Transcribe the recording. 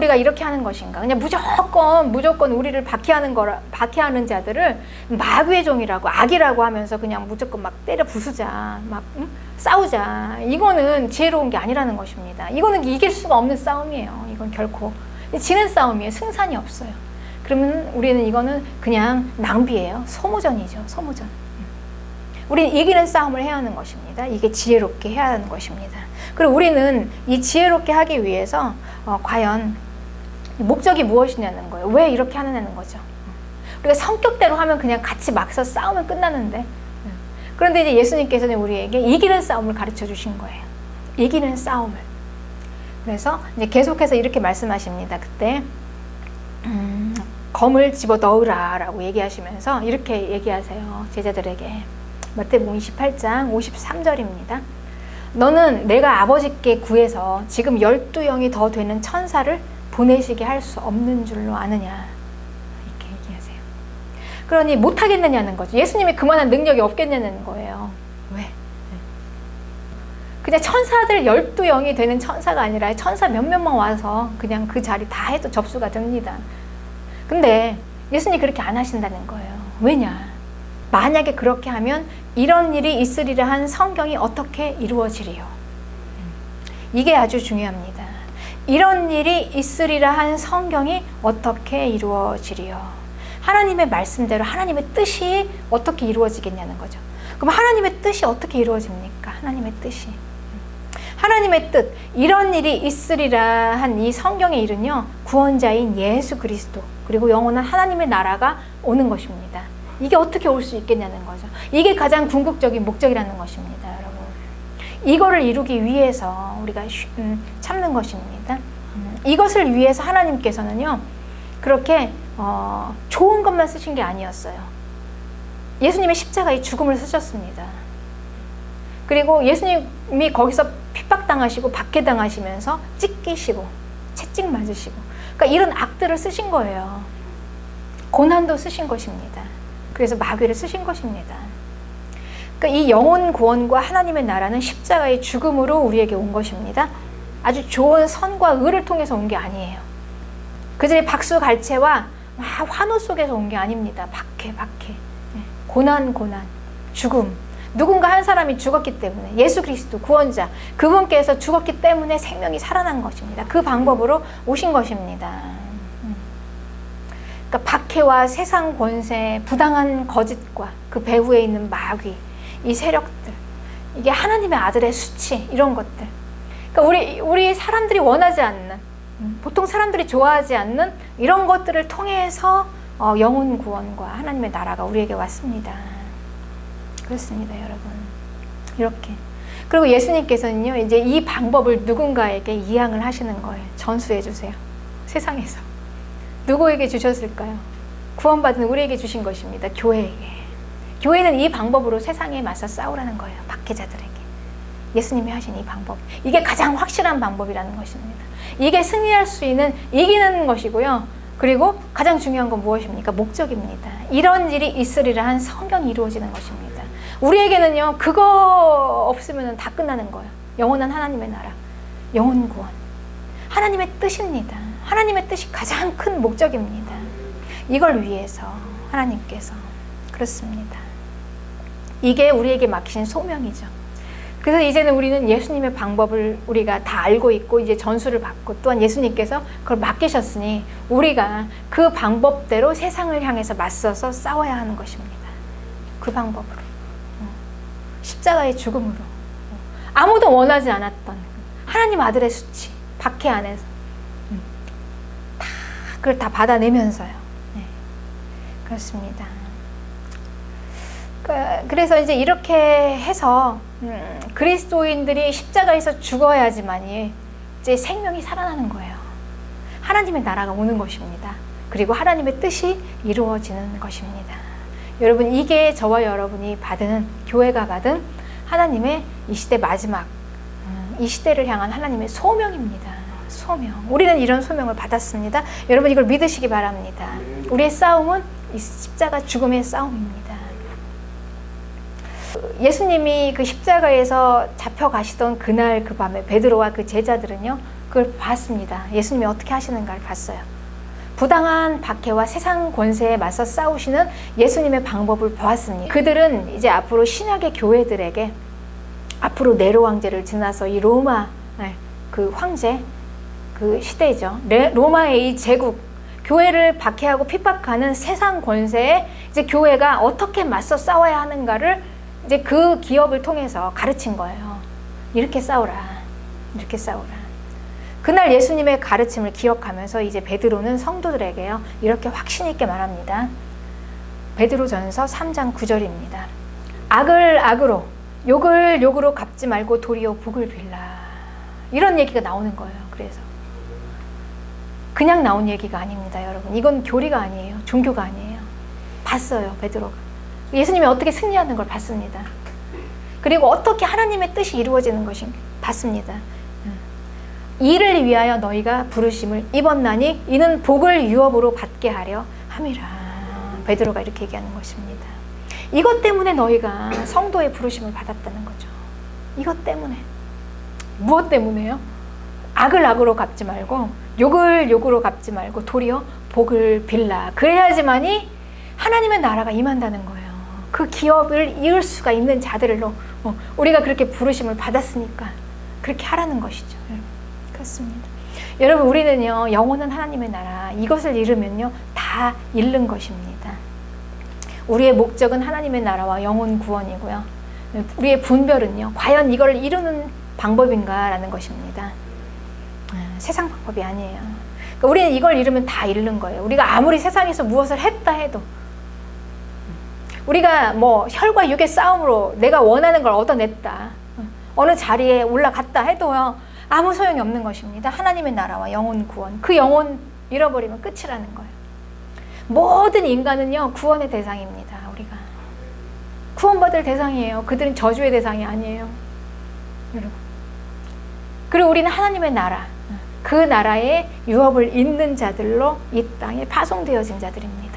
우리가 이렇게 하는 것인가? 그냥 무조건 우리를 박해하는 자들을 마귀의 종이라고, 악이라고 하면서 그냥 무조건 막 때려 부수자, 막 싸우자. 이거는 지혜로운 게 아니라는 것입니다. 이거는 이길 수가 없는 싸움이에요. 이건 결코 지는 싸움이에요. 승산이 없어요. 그러면 우리는 이거는 그냥 낭비예요. 소모전이죠. 소모전. 우리는 이기는 싸움을 해야 하는 것입니다. 이게 지혜롭게 해야 하는 것입니다. 그리고 우리는 이 지혜롭게 하기 위해서 과연 목적이 무엇이냐는 거예요. 왜 이렇게 하느냐는 거죠. 우리가 성격대로 하면 그냥 같이 막서 싸우면 끝나는데, 그런데 이제 예수님께서는 우리에게 이기는 싸움을 가르쳐 주신 거예요. 이기는 싸움을. 그래서 이제 계속해서 이렇게 말씀하십니다. 그때 검을 집어 넣으라 라고 얘기하시면서 이렇게 얘기하세요. 제자들에게. 마태복음 28장 53절입니다. 너는 내가 아버지께 구해서 지금 12영이 더 되는 천사를 보내시게 할 수 없는 줄로 아느냐, 이렇게 얘기하세요. 그러니 못하겠느냐는 거죠. 예수님이 그만한 능력이 없겠냐는 거예요. 왜? 그냥 천사들 12영이 되는 천사가 아니라 천사 몇몇만 와서 그냥 그 자리 다 해도 접수가 됩니다. 근데 예수님이 그렇게 안 하신다는 거예요. 왜냐? 만약에 그렇게 하면 이런 일이 있으리라 한 성경이 어떻게 이루어지리요? 이게 아주 중요합니다. 이런 일이 있으리라 한 성경이 어떻게 이루어지리요? 하나님의 말씀대로 하나님의 뜻이 어떻게 이루어지겠냐는 거죠. 그럼 하나님의 뜻이 어떻게 이루어집니까? 하나님의 뜻이. 하나님의 뜻, 이런 일이 있으리라 한 이 성경의 일은요, 구원자인 예수 그리스도, 그리고 영원한 하나님의 나라가 오는 것입니다. 이게 어떻게 올 수 있겠냐는 거죠. 이게 가장 궁극적인 목적이라는 것입니다, 여러분. 이거를 이루기 위해서 우리가 참는 것입니다. 이것을 위해서 하나님께서는요, 그렇게 좋은 것만 쓰신 게 아니었어요. 예수님의 십자가의 죽음을 쓰셨습니다. 그리고 예수님이 거기서 핍박당하시고 박해당하시면서 찢기시고 채찍 맞으시고, 그러니까 이런 악들을 쓰신 거예요. 고난도 쓰신 것입니다. 그래서 마귀를 쓰신 것입니다. 그러니까 이 영혼 구원과 하나님의 나라는 십자가의 죽음으로 우리에게 온 것입니다. 아주 좋은 선과 의를 통해서 온 게 아니에요. 그들의 박수갈채와 환호 속에서 온 게 아닙니다. 박해. 고난, 죽음. 누군가 한 사람이 죽었기 때문에, 예수 그리스도 구원자, 그분께서 죽었기 때문에 생명이 살아난 것입니다. 그 방법으로 오신 것입니다. 그러니까 박해와 세상 권세, 부당한 거짓과 그 배후에 있는 마귀, 이 세력들, 이게 하나님의 아들의 수치, 이런 것들. 그러니까 우리 사람들이 원하지 않는, 보통 사람들이 좋아하지 않는 이런 것들을 통해서 영혼 구원과 하나님의 나라가 우리에게 왔습니다. 그렇습니다, 여러분. 이렇게. 그리고 예수님께서는요, 이제 이 방법을 누군가에게 이양을 하시는 거예요. 전수해 주세요. 세상에서. 누구에게 주셨을까요? 구원받은 우리에게 주신 것입니다. 교회에게. 교회는 이 방법으로 세상에 맞서 싸우라는 거예요. 박해자들에게. 예수님이 하신 이 방법. 이게 가장 확실한 방법이라는 것입니다. 이게 승리할 수 있는, 이기는 것이고요. 그리고 가장 중요한 건 무엇입니까? 목적입니다. 이런 일이 있으리라 한 성경이 이루어지는 것입니다. 우리에게는요, 그거 없으면 다 끝나는 거예요. 영원한 하나님의 나라, 영혼 구원. 하나님의 뜻입니다. 하나님의 뜻이 가장 큰 목적입니다. 이걸 위해서 하나님께서. 그렇습니다. 이게 우리에게 맡기신 소명이죠. 그래서 이제는 우리는 예수님의 방법을 우리가 다 알고 있고 이제 전수를 받고, 또한 예수님께서 그걸 맡기셨으니 우리가 그 방법대로 세상을 향해서 맞서서 싸워야 하는 것입니다. 그 방법으로. 십자가의 죽음으로. 아무도 원하지 않았던 하나님 아들의 수치, 박해 안에서 그걸 다 받아내면서요. 네. 그렇습니다. 그래서 이제 이렇게 해서 그리스도인들이 십자가에서 죽어야지만이 이제 생명이 살아나는 거예요. 하나님의 나라가 오는 것입니다. 그리고 하나님의 뜻이 이루어지는 것입니다. 여러분, 이게 저와 여러분이 받은, 교회가 받은 하나님의 이 시대 마지막, 이 시대를 향한 하나님의 소명입니다. 소명. 우리는 이런 소명을 받았습니다. 여러분, 이걸 믿으시기 바랍니다. 우리의 싸움은 이 십자가 죽음의 싸움입니다. 예수님이 그 십자가에서 잡혀가시던 그날 그 밤에 베드로와 그 제자들은요, 그걸 봤습니다. 예수님이 어떻게 하시는가를 봤어요. 부당한 박해와 세상 권세에 맞서 싸우시는 예수님의 방법을 보았습니다. 그들은 이제 앞으로 신약의 교회들에게 앞으로 네로 황제를 지나서 이 로마 그 황제 그 시대죠. 로마의 이 제국 교회를 박해하고 핍박하는 세상 권세에 이제 교회가 어떻게 맞서 싸워야 하는가를 이제 그 기업을 통해서 가르친 거예요. 이렇게 싸우라. 이렇게 싸우라. 그날 예수님의 가르침을 기억하면서 이제 베드로는 성도들에게요. 이렇게 확신 있게 말합니다. 베드로전서 3장 9절입니다. 악을 악으로 욕을 욕으로 갚지 말고 도리어 복을 빌라. 이런 얘기가 나오는 거예요. 그래서 그냥 나온 얘기가 아닙니다, 여러분. 이건 교리가 아니에요. 종교가 아니에요. 봤어요, 베드로가. 예수님이 어떻게 승리하는 걸 봤습니다. 그리고 어떻게 하나님의 뜻이 이루어지는 것인가 봤습니다. 이를 위하여 너희가 부르심을 입었나니 이는 복을 유업으로 받게 하려 함이라. 베드로가 이렇게 얘기하는 것입니다. 이것 때문에 너희가 성도의 부르심을 받았다는 거죠. 이것 때문에. 무엇 때문에요? 악을 악으로 갚지 말고 욕을 욕으로 갚지 말고 도리어 복을 빌라. 그래야지만이 하나님의 나라가 임한다는 거예요. 그 기업을 이을 수가 있는 자들로 우리가 그렇게 부르심을 받았으니까 그렇게 하라는 것이죠. 그렇습니다. 여러분, 우리는요 영원한 하나님의 나라 이것을 잃으면요 다 잃는 것입니다. 우리의 목적은 하나님의 나라와 영혼 구원이고요. 우리의 분별은요 과연 이걸 이루는 방법인가라는 것입니다. 세상 방법이 아니에요. 그러니까 우리는 이걸 잃으면 다 잃는 거예요. 우리가 아무리 세상에서 무엇을 했다 해도 우리가 뭐 혈과 육의 싸움으로 내가 원하는 걸 얻어냈다, 어느 자리에 올라갔다 해도요 아무 소용이 없는 것입니다. 하나님의 나라와 영혼 구원, 그 영혼 잃어버리면 끝이라는 거예요. 모든 인간은요 구원의 대상입니다. 우리가 구원받을 대상이에요. 그들은 저주의 대상이 아니에요, 여러분. 그리고 우리는 하나님의 나라, 그 나라의 유업을 잇는 자들로 이 땅에 파송되어진 자들입니다.